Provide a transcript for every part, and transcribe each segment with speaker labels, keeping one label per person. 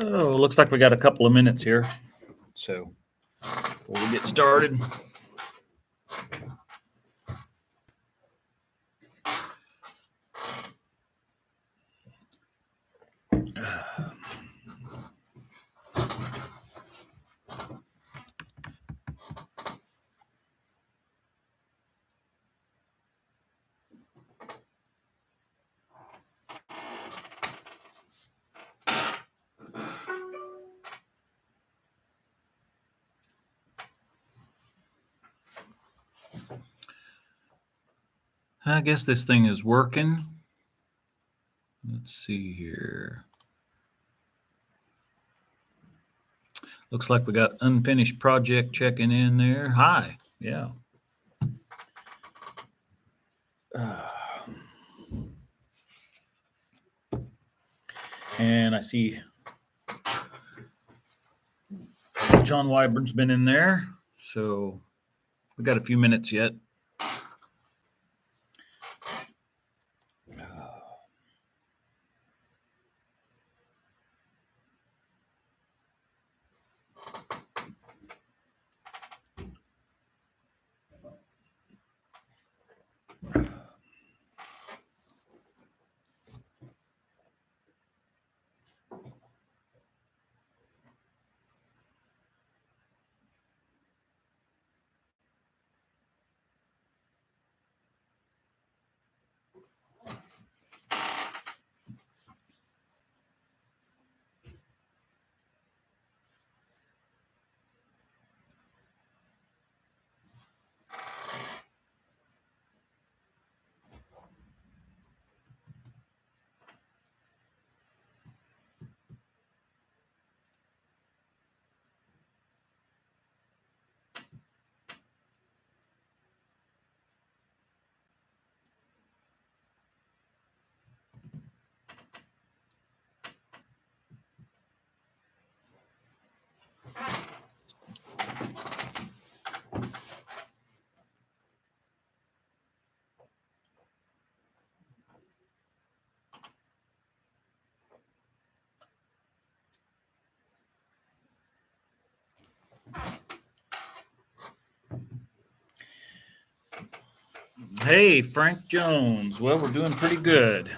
Speaker 1: Oh, looks like we got a couple of minutes here. So before we get started. I guess this thing is working. Let's see here. Looks like we got unfinished project checking in there. Hi. Yeah. And I see John Wyburn's been in there. So we got a few minutes yet. Hey, Frank Jones. Well, we're doing pretty good.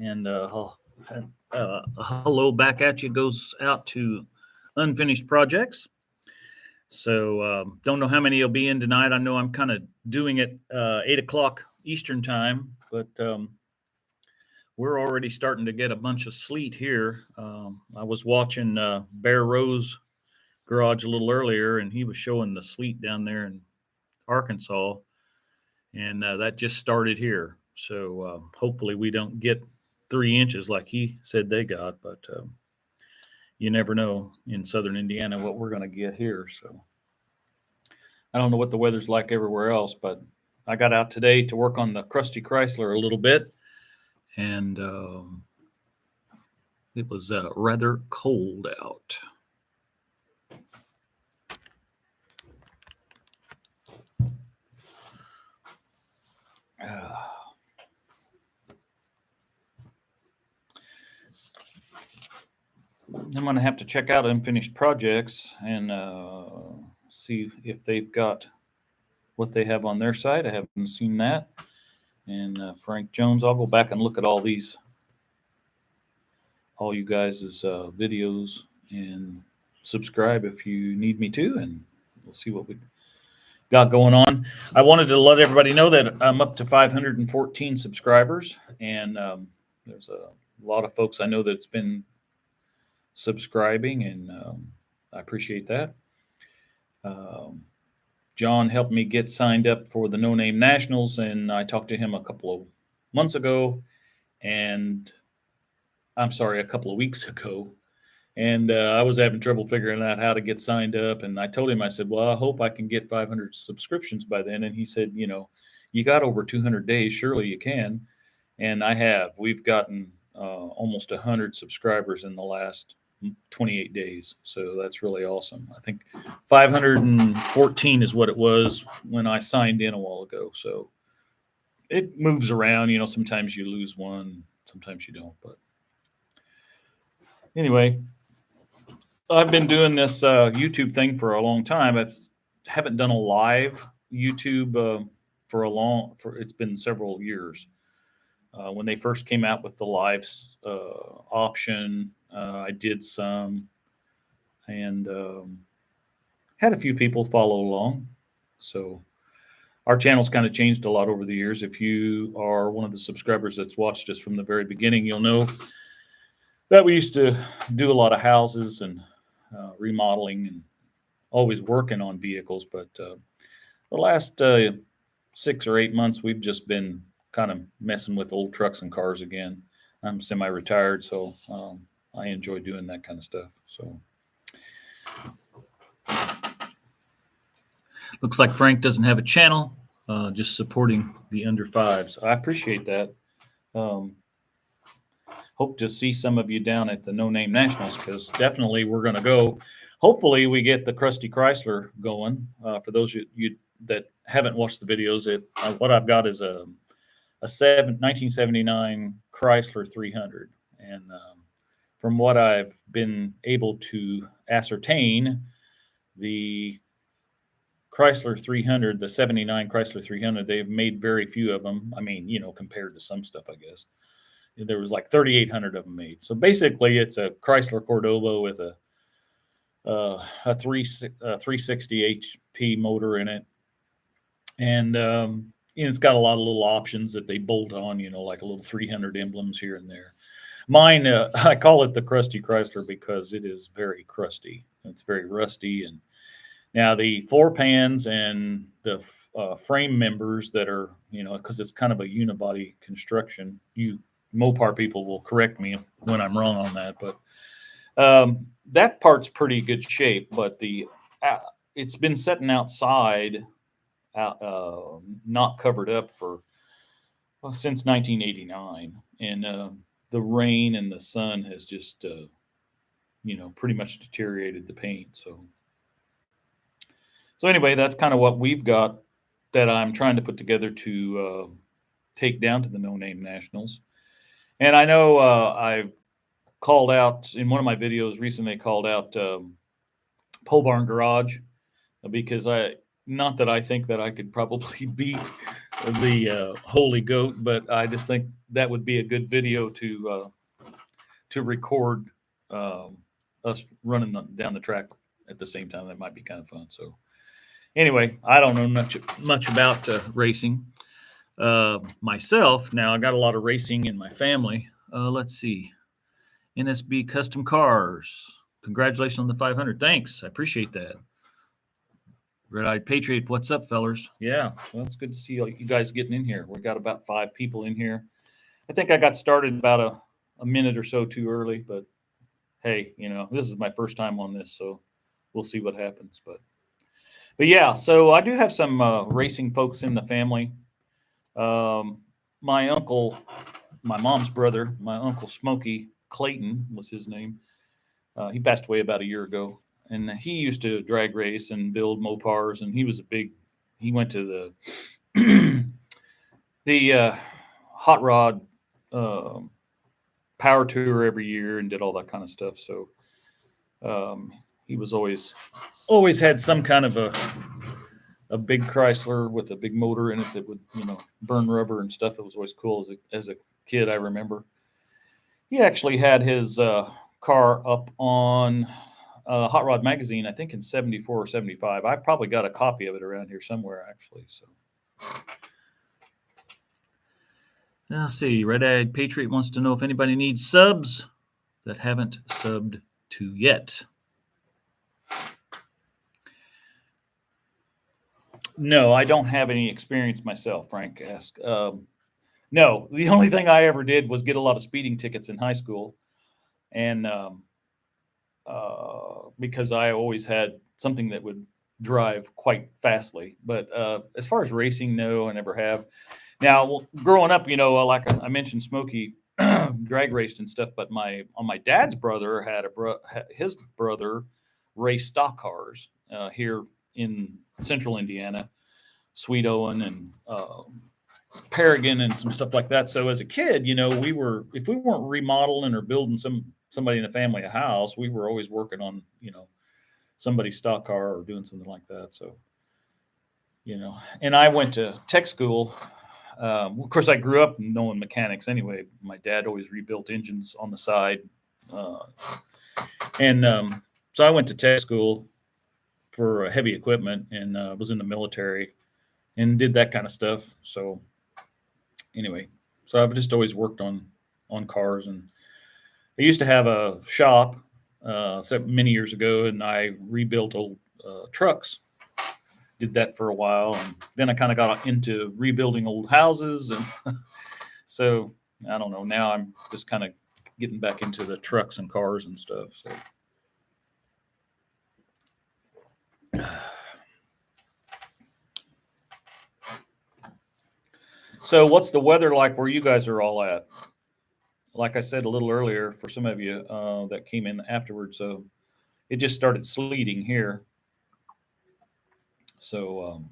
Speaker 1: And a hello back at you goes out to Unfinished Projects. So don't know how many will be in tonight. I know I'm kind of doing it 8 o'clock Eastern time, but we're already starting to get a bunch of sleet here. I was watching Bear Rose Garage a little earlier, and he was showing the sleet down there in Arkansas, and that just started here. So hopefully we don't get 3 inches like he said they got, but you never know in southern Indiana what we're going to get here. So I don't know what the weather's like everywhere else, but I got out today to work on the Crusty Chrysler a little bit, and it was rather cold out. I'm going to have to check out Unfinished Projects and see if they've got what they have on their site. I haven't seen that. And Frank Jones, I'll go back and look at all you guys' videos, and subscribe if you need me to, and we'll see what we got going on. I wanted to let everybody know that I'm up to 514 subscribers, and there's a lot of folks I know that's been subscribing, and I appreciate that. John helped me get signed up for the No Name Nationals, and I talked to him a couple of months ago, and I'm sorry, a couple of weeks ago. And I was having trouble figuring out how to get signed up. And I told him, I said, well, I hope I can get 500 subscriptions by then. And he said, you got over 200 days. Surely you can. And I have. We've gotten almost 100 subscribers in the last 28 days. So that's really awesome. I think 514 is what it was when I signed in a while ago. So it moves around. Sometimes you lose one, sometimes you don't. But anyway, I've been doing this YouTube thing for a long time. I haven't done a live YouTube for it's been several years. When they first came out with the live option, I did some and had a few people follow along. So our channel's kind of changed a lot over the years. If you are one of the subscribers that's watched us from the very beginning, you'll know that we used to do a lot of houses and remodeling and always working on vehicles. But the last 6 or 8 months, we've just been kind of messing with old trucks and cars again. I'm semi-retired, so I enjoy doing that kind of stuff. So looks like Frank doesn't have a channel, just supporting the under fives. I appreciate that. Hope to see some of you down at the No Name Nationals, because definitely we're going to go. Hopefully we get the Crusty Chrysler going. For those of you that haven't watched the videos, what I've got is a 1979 Chrysler 300. And from what I've been able to ascertain, the Chrysler 300, the 79 Chrysler 300, they've made very few of them. I mean, compared to some stuff, I guess. There was like 3,800 of them made. So basically, it's a Chrysler Cordoba with a 360 HP motor in it, and it's got a lot of little options that they bolt on. Like a little 300 emblems here and there. Mine, I call it the Crusty Chrysler because it is very crusty. It's very rusty, and now the floor pans and the frame members that are, because it's kind of a unibody construction. Mopar people will correct me when I'm wrong on that, but that part's pretty good shape. But it's been sitting outside, not covered up since 1989, and the rain and the sun has just pretty much deteriorated the paint. So anyway, that's kind of what we've got that I'm trying to put together to take down to the No Name Nationals. And I know I've called out in one of my videos recently, called out Pole Barn Garage, because not that I think that I could probably beat the Holy Goat, but I just think that would be a good video to record us running down the track at the same time. That might be kind of fun. So anyway, I don't know much about racing. Myself, now I got a lot of racing in my family. Let's see. NSB Custom Cars. Congratulations on the 500. Thanks. I appreciate that. Red Eyed Patriot. What's up, fellers? Yeah, well, it's good to see you guys getting in here. We got about 5 people in here. I think I got started about a minute or so too early, but hey, this is my first time on this, so we'll see what happens. But yeah, so I do have some racing folks in the family. My uncle, my mom's brother, my Uncle Smokey Clayton was his name. He passed away about a year ago, and he used to drag race and build Mopars, and he went to the hot rod power tour every year and did all that kind of stuff. So he was always had some kind of a big Chrysler with a big motor in it that would, burn rubber and stuff. It was always cool as a kid, I remember. He actually had his car up on Hot Rod Magazine, I think in 74 or 75. I probably got a copy of it around here somewhere, actually. So let's see. Red Eyed Patriot wants to know if anybody needs subs that haven't subbed to yet. No, I don't have any experience myself, Frank asked. No, the only thing I ever did was get a lot of speeding tickets in high school. And because I always had something that would drive quite fastly. But as far as racing, no, I never have. Now, growing up, like I mentioned, Smokey drag raced and stuff. But my dad's brother had his brother raced stock cars here in central Indiana, Sweet Owen and Paragon and some stuff like that. So as a kid, if we weren't remodeling or building some somebody in the family a house, we were always working on, somebody's stock car or doing something like that. So, and I went to tech school. Of course, I grew up knowing mechanics anyway. My dad always rebuilt engines on the side. Uh, and so I went to tech school for heavy equipment and was in the military and did that kind of stuff. So anyway, so I've just always worked on cars, and I used to have a shop many years ago, and I rebuilt old trucks. Did that for a while, and then I kind of got into rebuilding old houses, and so I don't know. Now I'm just kind of getting back into the trucks and cars and stuff. So what's the weather like where you guys are all at? Like I said a little earlier, for some of you that came in afterwards, so it just started sleeting here. So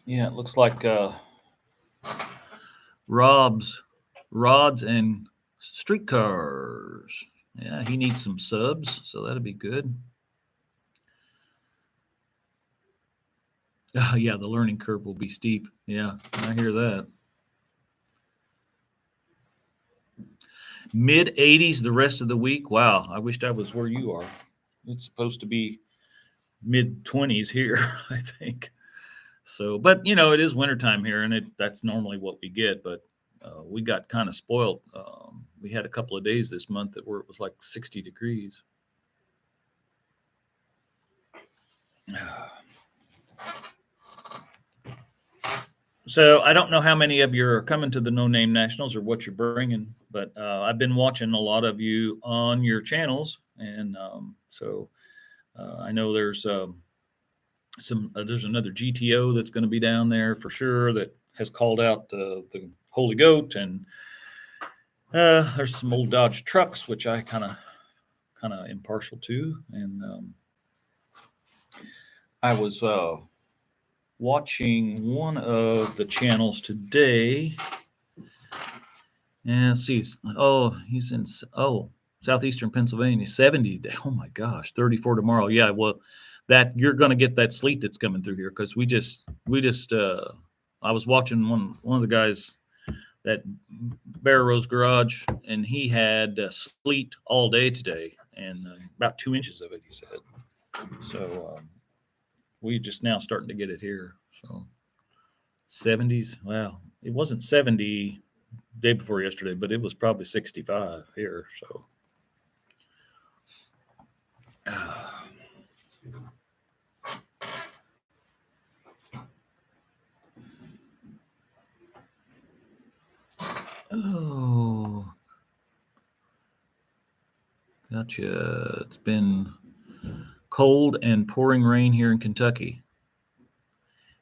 Speaker 1: yeah, it looks like Rob's rods and streetcars. Yeah, he needs some subs, so that'll be good. Yeah, the learning curve will be steep. Yeah, I hear that. Mid 80s the rest of the week. Wow, I wished I was where you are. It's supposed to be mid 20s here, I think. So, but it is wintertime here, and that's normally what we get. But we got kind of spoiled. We had a couple of days this month where it was like 60 degrees. So I don't know how many of you are coming to the No Name Nationals or what you're bringing, but I've been watching a lot of you on your channels, and so I know there's there's another GTO that's going to be down there for sure that has called out the Holy Goat, and there's some old Dodge trucks which I kind of impartial to, and I was watching one of the channels today. Yeah, see. Oh, he's in southeastern Pennsylvania, 70. Oh my gosh, 34 tomorrow. Yeah, well, that you're going to get that sleet that's coming through here because we just I was watching one of the guys that Bear Rose Garage, and he had sleet all day today, and about 2 inches of it, he said. So we just now starting to get it here. So 70s. Wow, it wasn't 70 day before yesterday, but it was probably 65 here. So oh, gotcha. It's been cold and pouring rain here in Kentucky.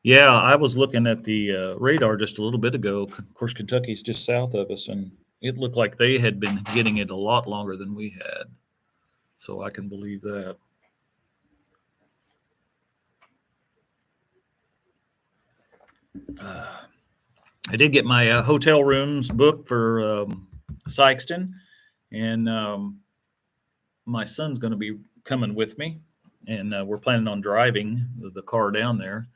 Speaker 1: Yeah, I was looking at the radar just a little bit ago. Of course, Kentucky's just south of us, and it looked like they had been getting it a lot longer than we had. So I can believe that. I did get my hotel rooms booked for Sykeston, and my son's going to be coming with me, and we're planning on driving the car down there,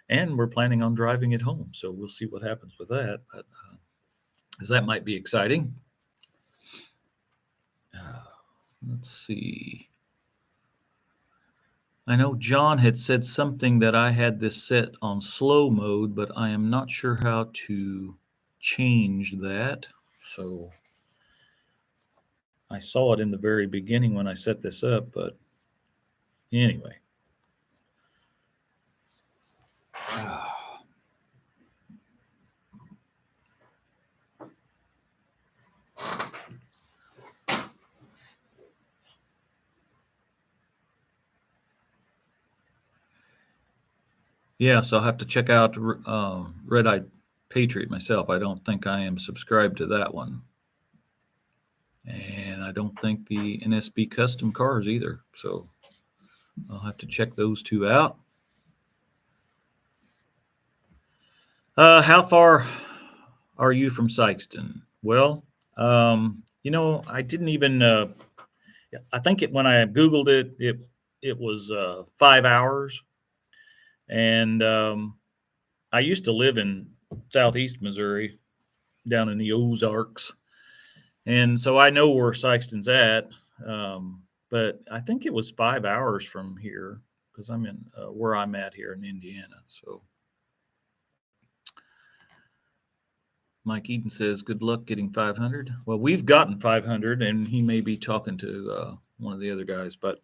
Speaker 1: and we're planning on driving it home. So we'll see what happens with that. But that might be exciting. Let's see. I know John had said something that I had this set on slow mode, but I am not sure how to change that. So I saw it in the very beginning when I set this up, but anyway. Yeah, so I'll have to check out Red Eye Patriot myself. I don't think I am subscribed to that one. And I don't think the NSB Custom Cars either. So I'll have to check those two out. How far are you from Sykeston? Well, I didn't even. I think when I Googled it was 5 hours, and I used to live in southeast Missouri, down in the Ozarks, and so I know where Sykeston's at. But I think it was 5 hours from here because I'm in where I'm at here in Indiana. So. Mike Eden says, good luck getting 500. Well, we've gotten 500, and he may be talking to one of the other guys. But,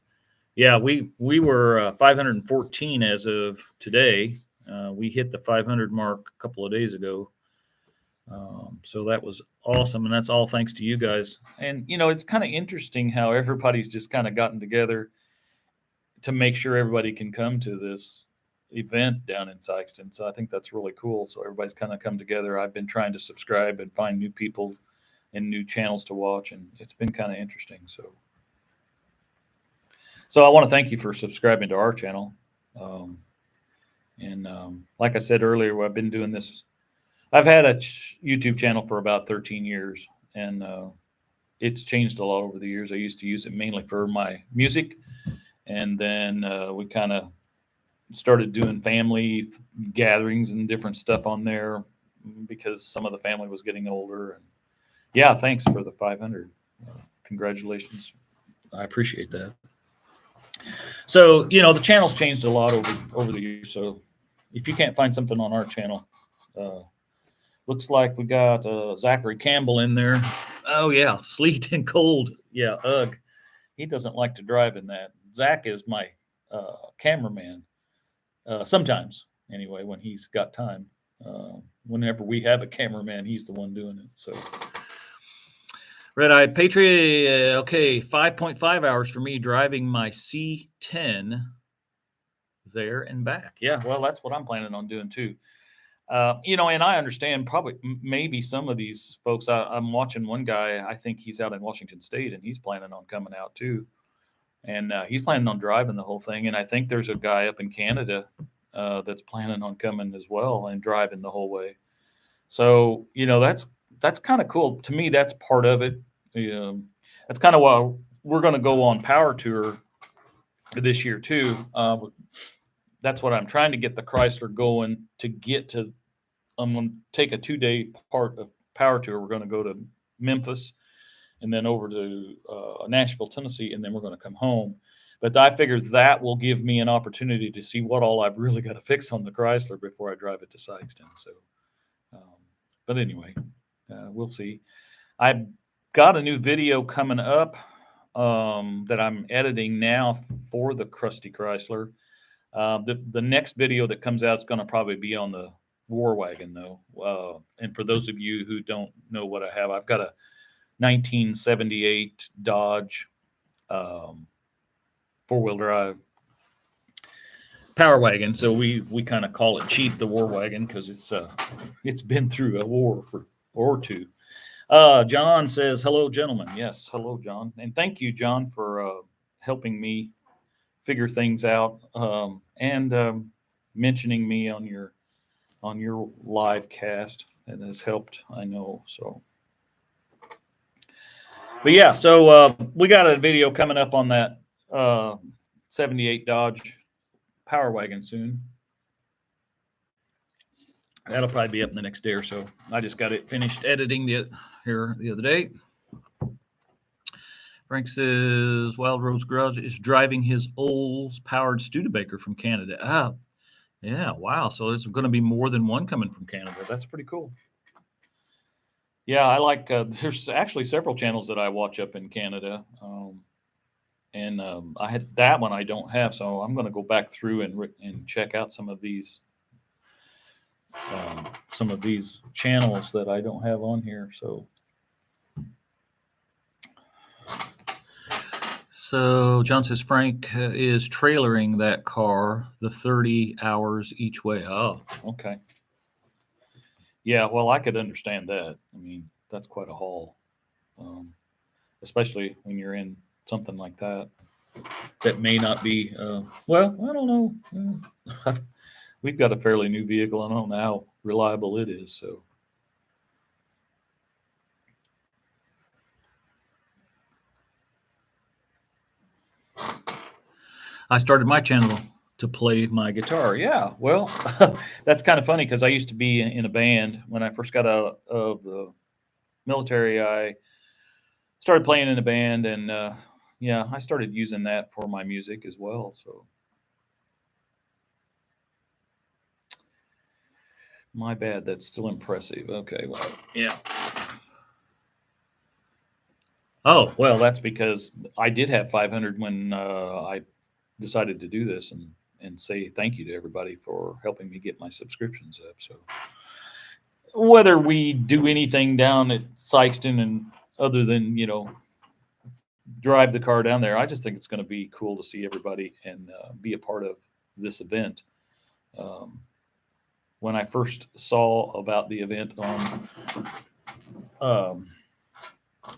Speaker 1: yeah, we were 514 as of today. We hit the 500 mark a couple of days ago. So that was awesome, and that's all thanks to you guys. And, it's kind of interesting how everybody's just kind of gotten together to make sure everybody can come to this event down in Sykeston. So I think that's really cool. So everybody's kind of come together. I've been trying to subscribe and find new people and new channels to watch, and it's been kind of interesting. So I want to thank you for subscribing to our channel. Like I said earlier, I've been doing this. I've had a YouTube channel for about 13 years, and it's changed a lot over the years. I used to use it mainly for my music, and then we kind of started doing family gatherings and different stuff on there because some of the family was getting older. And yeah, thanks for the 500. Congratulations. I appreciate that. So, the channel's changed a lot over the years. So if you can't find something on our channel, looks like we got Zachary Campbell in there. Oh yeah. Sleet and cold. Yeah. Ugh. He doesn't like to drive in that. Zach is my cameraman. Sometimes, anyway, when he's got time. Whenever we have a cameraman, he's the one doing it. So, Red-Eyed Patriot, okay, 5.5 hours for me driving my C10 there and back. Yeah, well, that's what I'm planning on doing too. And I understand probably maybe some of these folks. I'm watching one guy. I think he's out in Washington State, and he's planning on coming out too. And he's planning on driving the whole thing. And I think there's a guy up in Canada that's planning on coming as well and driving the whole way. So, that's kind of cool. To me, that's part of it. That's kind of why we're going to go on power tour this year too. That's what I'm trying to get the Chrysler going to get to. I'm going to take a 2-day part of power tour. We're going to go to Memphis, and then over to Nashville, Tennessee, and then we're going to come home. But I figured that will give me an opportunity to see what all I've really got to fix on the Chrysler before I drive it to Sykeston. So, but anyway, we'll see. I've got a new video coming up that I'm editing now for the Crusty Chrysler. The next video that comes out is going to probably be on the War Wagon, though. And for those of you who don't know what I have, I've got a 1978 Dodge four-wheel drive power wagon. So we kind of call it Chief the War Wagon because it's been through a war or two. John says, hello, gentlemen. Yes, hello, John. And thank you, John, for helping me figure things out and mentioning me on your live cast. It has helped, I know. So. But yeah, so we got a video coming up on that 78 Dodge Power Wagon soon. That'll probably be up in the next day or so. I just got it finished editing here the other day. Frank says Wild Rose Garage is driving his Olds powered Studebaker from Canada. Ah, yeah, wow. So it's going to be more than one coming from Canada. That's pretty cool. Yeah, I like. There's actually several channels that I watch up in Canada, and I had that one I don't have, so I'm going to go back through and check out some of these channels that I don't have on here. So John says Frank is trailering that car the 30 hours each way. Oh, okay. Yeah, well, I could understand that. I mean, that's quite a haul, um, especially when you're in something like that. That may not be, well, I don't know. We've got a fairly new vehicle. I don't know how reliable it is. So, I started my channel to play my guitar. Yeah, well, that's kind of funny because I used to be in a band when I first got out of the military. I started playing in a band, and yeah, I started using that for my music as well. So, my bad. That's still impressive. Okay, well, yeah. Oh, well, that's because I did have 500 when I decided to do this and say thank you to everybody for helping me get my subscriptions up. So whether we do anything down at Sykeston and other than, drive the car down there, I just think it's going to be cool to see everybody and be a part of this event. Um, when I first saw about the event on um,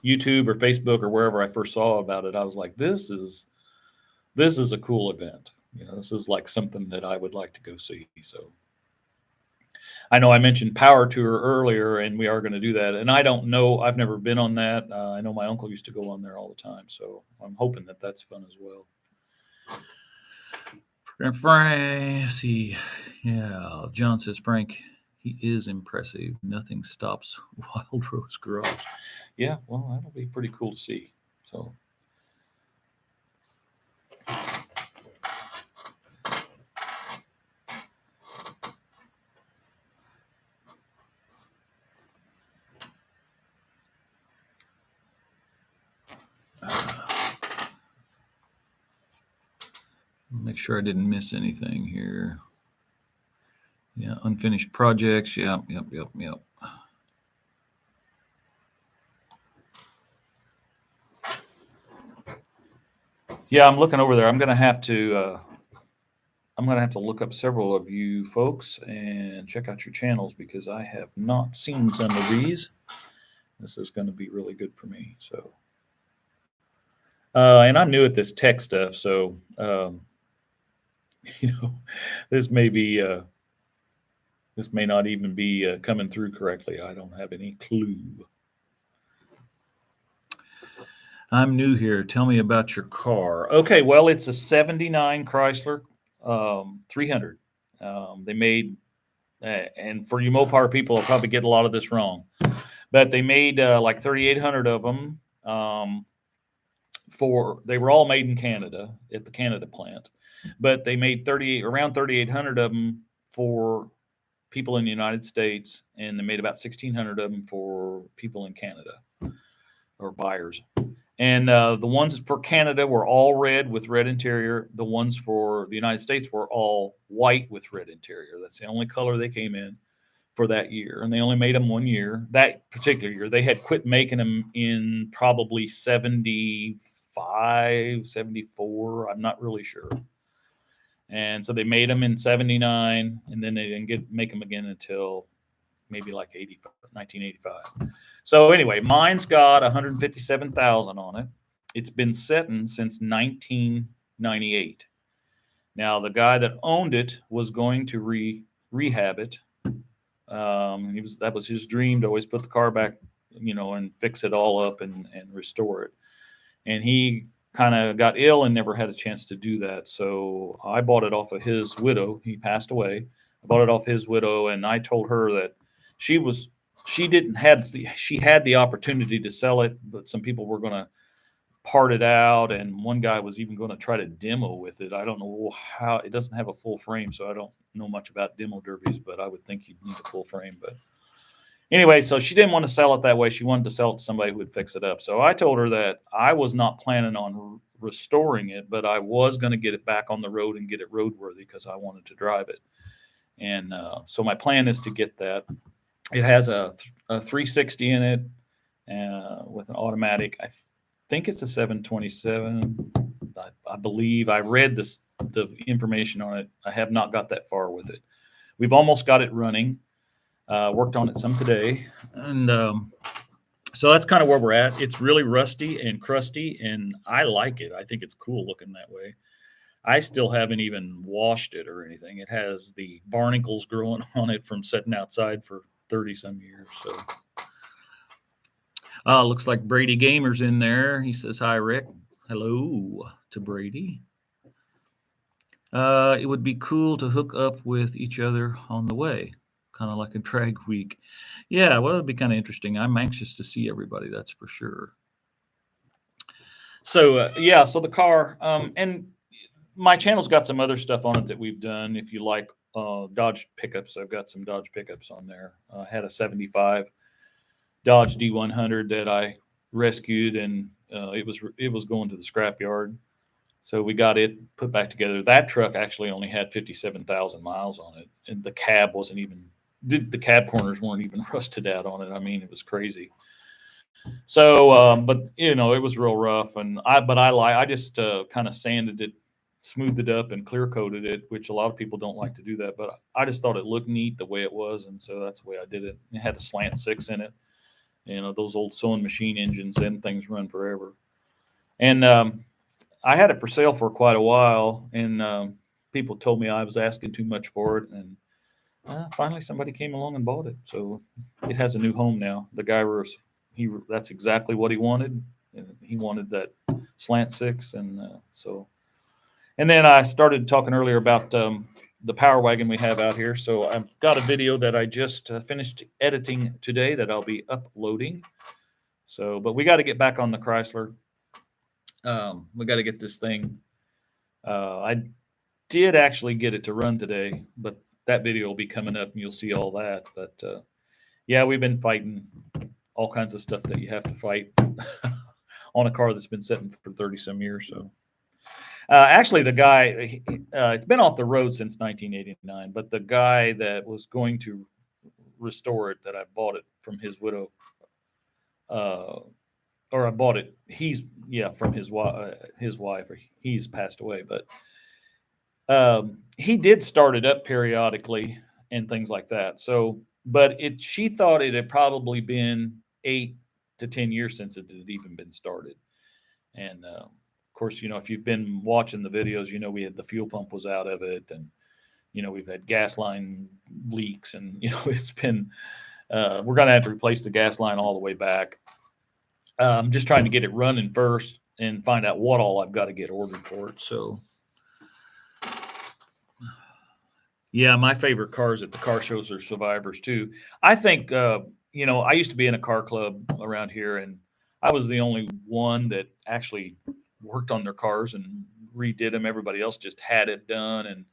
Speaker 1: YouTube or Facebook or wherever I first saw about it, I was like, this is a cool event. This is like something that I would like to go see. So I know I mentioned Power Tour earlier, and we are going to do that. And I don't know, I've never been on that. I know my uncle used to go on there all the time, so I'm hoping that that's fun as well. See, yeah, John says, Frank, he is impressive. Nothing stops Wild Rose Garage. Yeah, well, that'll be pretty cool to see. So. Make sure I didn't miss anything here. Yeah, unfinished projects. Yep. Yeah, I'm looking over there. I'm gonna have to look up several of you folks and check out your channels because I have not seen some of these. This is going to be really good for me. So, and I'm new at this tech stuff, so you know, this may be this may not even be coming through correctly. I don't have any clue. I'm new here. Tell me about your car. Okay, well, it's a 79 Chrysler 300. They made, and for you Mopar people, I'll probably get a lot of this wrong, but they made like 3,800 of them. They were all made in Canada at the Canada plant, but they made around 3,800 of them for people in the United States, and they made about 1,600 of them for people in Canada or buyers. And the ones for Canada were all red with red interior. The ones for the United States were all white with red interior. That's the only color they came in for that year. And they only made them 1 year. That particular year, they had quit making them in probably 75, 74. I'm not really sure. And so they made them in 79, and then they didn't make them again until maybe like 1985. So anyway, mine's got 157,000 on it. It's been sitting since 1998. Now the guy that owned it was going to rehab it. That was his dream to always put the car back, and fix it all up and restore it. And he kind of got ill and never had a chance to do that. So I bought it off of his widow. He passed away. I bought it off his widow, and I told her that she had the opportunity to sell it, but some people were going to part it out, and one guy was even going to try to demo with it. I don't know how. It doesn't have a full frame, so I don't know much about demo derbies, but I would think you'd need a full frame. But anyway, so she didn't want to sell it that way. She wanted to sell it to somebody who would fix it up. So I told her that I was not planning on restoring it, but I was going to get it back on the road and get it roadworthy because I wanted to drive it. And so my plan is to get that. It has a 360 in it with an automatic. I think it's a 727. I believe I read the information on it. I have not got that far with it. We've almost got it running. Worked on it some today, and so that's kind of where we're at. It's really rusty and crusty, and I like it. I think it's cool looking that way. I still haven't even washed it or anything. It has the barnacles growing on it from sitting outside for 30 some years. So, looks like Brady Gamer's in there. He says, "Hi, Rick." Hello to Brady. It would be cool to hook up with each other on the way, kind of like a drag week. Yeah, well, it'd be kind of interesting. I'm anxious to see everybody, that's for sure. So, yeah, so the car, and my channel's got some other stuff on it that we've done. If you like Dodge pickups, I've got some Dodge pickups on there. I had a 75 Dodge D100 that I rescued, and it was going to the scrapyard. So we got it put back together. That truck actually only had 57,000 miles on it, and the cab wasn't even the cab corners weren't even rusted out on it. I mean, it was crazy. So, but it was real rough, and I just kind of sanded it, smoothed it up, and clear coated it, which a lot of people don't like to do that, but I just thought it looked neat the way it was, and so that's the way I did it. It had a slant six in it, those old sewing machine engines, and things run forever. And I had it for sale for quite a while, and people told me I was asking too much for it, and finally somebody came along and bought it. So it has a new home now. The guy was that's exactly what he wanted. He wanted that slant six, and and then I started talking earlier about the Power Wagon we have out here. So I've got a video that I just finished editing today that I'll be uploading. So, but we got to get back on the Chrysler. We got to get this thing. I did actually get it to run today, but that video will be coming up and you'll see all that. But yeah, we've been fighting all kinds of stuff that you have to fight on a car that's been sitting for 30 some years. So actually the guy, it's been off the road since 1989, but the guy that was going to restore it, that I bought it from his widow, or I bought it. From his wife. He's passed away, but he did start it up periodically and things like that. So, but she thought it had probably been 8 to 10 years since it had even been started. And of course, if you've been watching the videos, we had the fuel pump was out of it, and we've had gas line leaks, and it's been we're going to have to replace the gas line all the way back. I'm just trying to get it running first and find out what all I've got to get ordered for it. So, yeah, my favorite cars at the car shows are Survivors too. I think, I used to be in a car club around here, and I was the only one that actually worked on their cars and redid them. Everybody else just had it done,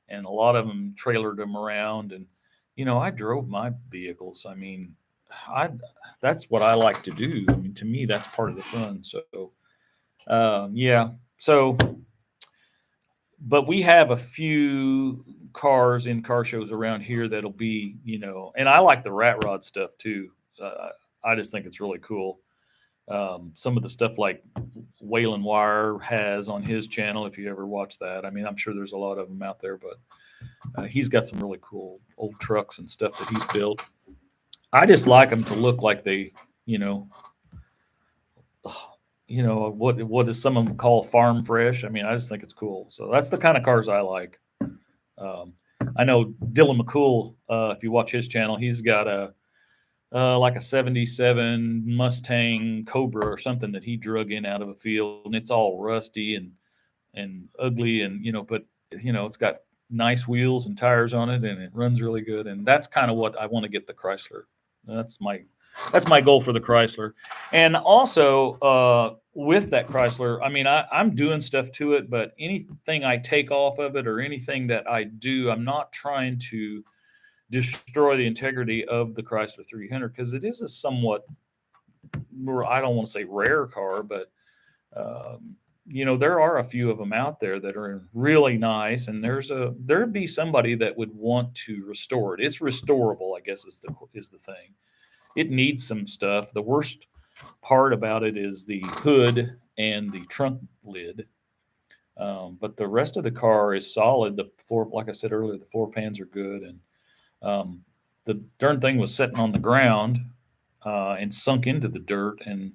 Speaker 1: and a lot of them trailered them around. And I drove my vehicles. I mean, that's what I like to do. I mean, to me, that's part of the fun. So, yeah. So, but we have a few cars in car shows around here that'll be, and I like the rat rod stuff too. I just think it's really cool. Some of the stuff like Waylon Wire has on his channel, if you ever watch that. I mean, I'm sure there's a lot of them out there, but he's got some really cool old trucks and stuff that he's built. I just like them to look like they, what does some of them call farm fresh? I mean, I just think it's cool. So that's the kind of cars I like. I know Dylan McCool, if you watch his channel, he's got like a 77 Mustang Cobra or something that he drug in out of a field, and it's all rusty and ugly, and but it's got nice wheels and tires on it, and it runs really good. And that's kind of what I want to get the Chrysler. That's my goal for the Chrysler. And also with that Chrysler, I mean, I'm doing stuff to it, but anything I take off of it or anything that I do, I'm not trying to destroy the integrity of the Chrysler 300, because it is a somewhat, I don't want to say rare car, but there are a few of them out there that are really nice, and there'd be somebody that would want to restore it. It's restorable, I guess is the thing. It needs some stuff. The worst part about it is the hood and the trunk lid. But the rest of the car is solid. The floor, like I said earlier, the floor pans are good, and the darn thing was sitting on the ground and sunk into the dirt, and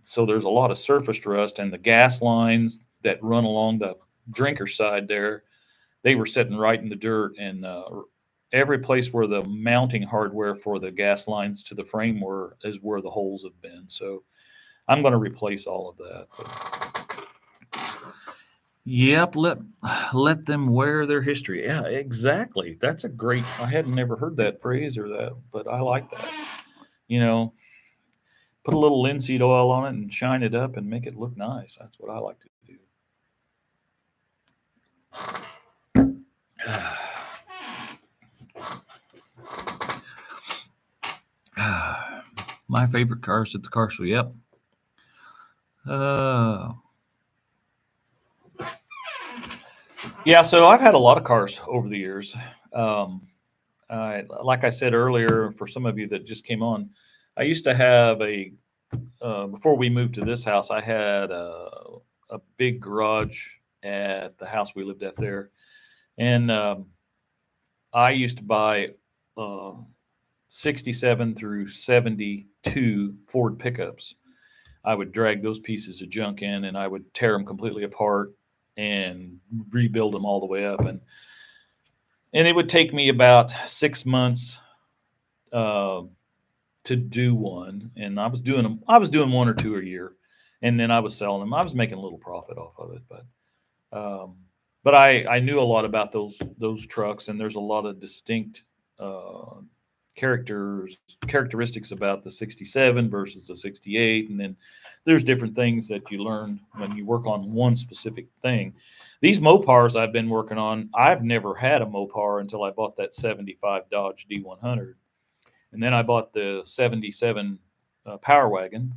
Speaker 1: so there's a lot of surface rust, and the gas lines that run along the drinker side there, they were sitting right in the dirt, and every place where the mounting hardware for the gas lines to the frame were is where the holes have been. So I'm going to replace all of that. Yep, let them wear their history. Yeah, exactly. That's a great. I had never heard that phrase or that, but I like that. You know, put a little linseed oil on it and shine it up and make it look nice. That's what I like to do. My favorite cars at the car show. Yep. Yeah, so I've had a lot of cars over the years. Like I said earlier, for some of you that just came on, I used to have before we moved to this house, I had a big garage at the house we lived at there. And I used to buy 67 through 72 Ford pickups. I would drag those pieces of junk in and I would tear them completely apart and rebuild them all the way up. And it would take me about 6 months to do one. And I was doing them. I was doing one or two a year, and then I was selling them. I was making a little profit off of it, but I knew a lot about those trucks, and there's a lot of distinct characteristics about the 67 versus the 68, and then there's different things that you learn when you work on one specific thing. These Mopars I've been working on, I've never had a Mopar until I bought that 75 Dodge D100, and then I bought the 77 Power Wagon,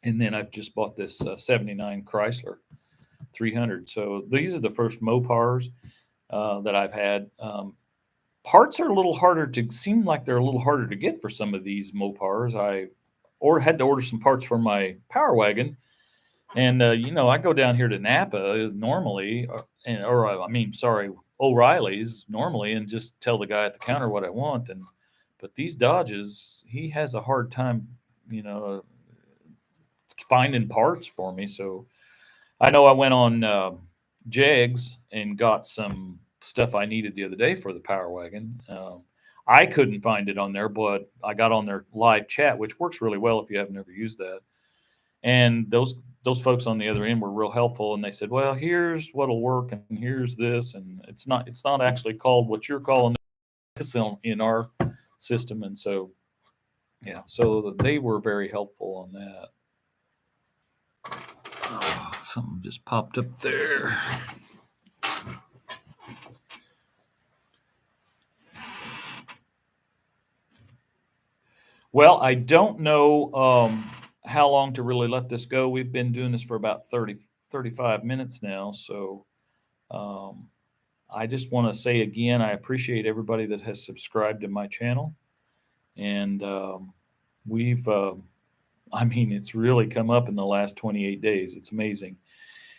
Speaker 1: and then I've just bought this 79 Chrysler 300. So these are the first Mopars that I've had. Parts are a little harder to seem like they're a little harder to get for some of these Mopars. Had to order some parts for my Power Wagon, and I go down here to Napa normally, O'Reilly's normally, and just tell the guy at the counter what I want. But these Dodges, he has a hard time, finding parts for me. So I know I went on Jegs and got some stuff I needed the other day for the Power Wagon. I couldn't find it on there, but I got on their live chat, which works really well if you haven't ever used that. And those folks on the other end were real helpful, and they said, "Well, here's what'll work, and here's this, and it's not actually called what you're calling this in our system." And so, yeah, so they were very helpful on that. Oh, something just popped up there. Well, I don't know how long to really let this go. We've been doing this for about 35 minutes now. So I just want to say again, I appreciate everybody that has subscribed to my channel. And it's really come up in the last 28 days. It's amazing.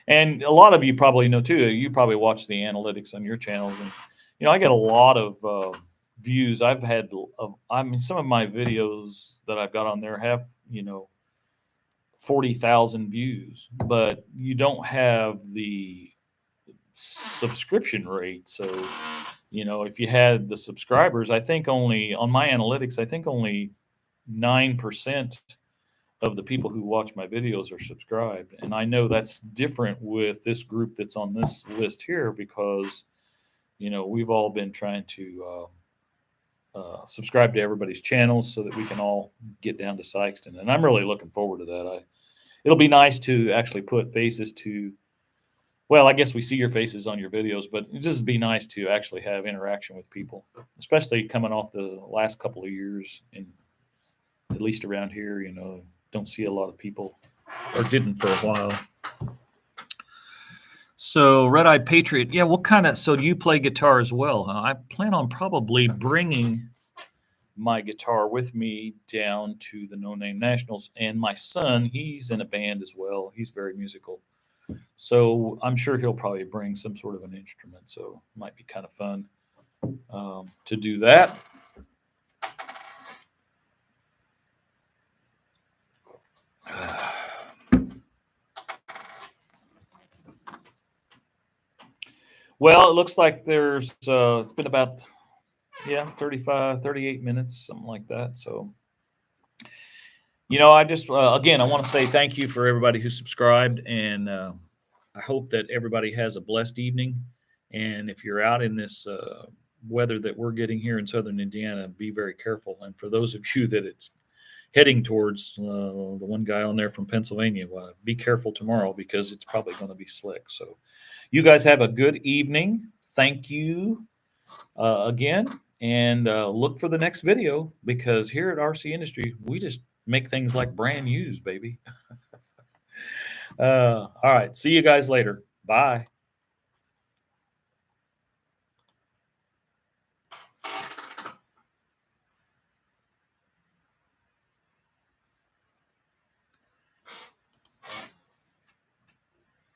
Speaker 1: And a lot of you probably know too, you probably watch the analytics on your channels. And, I get a lot of views. I've had, some of my videos that I've got on there have, 40,000 views, but you don't have the subscription rate. So, if you had the subscribers, I think only on my analytics, I think only 9% of the people who watch my videos are subscribed. And I know that's different with this group that's on this list here because, we've all been trying to subscribe to everybody's channels so that we can all get down to Sykeston. And I'm really looking forward to that. It'll be nice to actually put faces to, well, I guess we see your faces on your videos, but it just be nice to actually have interaction with people, especially coming off the last couple of years, and at least around here, don't see a lot of people, or didn't for a while. So Red Eye Patriot, yeah, so do you play guitar as well? Huh? I plan on probably bringing my guitar with me down to the No Name Nationals, and my son, he's in a band as well. He's very musical. So I'm sure he'll probably bring some sort of an instrument. So it might be kind of fun to do that. Well, it looks like there's it's been about 35, 38 minutes, something like that. So, I just again I want to say thank you for everybody who subscribed, and I hope that everybody has a blessed evening. And if you're out in this weather that we're getting here in southern Indiana, be very careful. And for those of you that it's heading towards, the one guy on there from Pennsylvania, be careful tomorrow because it's probably going to be slick. So, you guys have a good evening. Thank you again, and look for the next video because here at RC Industry, we just make things like brand used, baby. All right. See you guys later. Bye.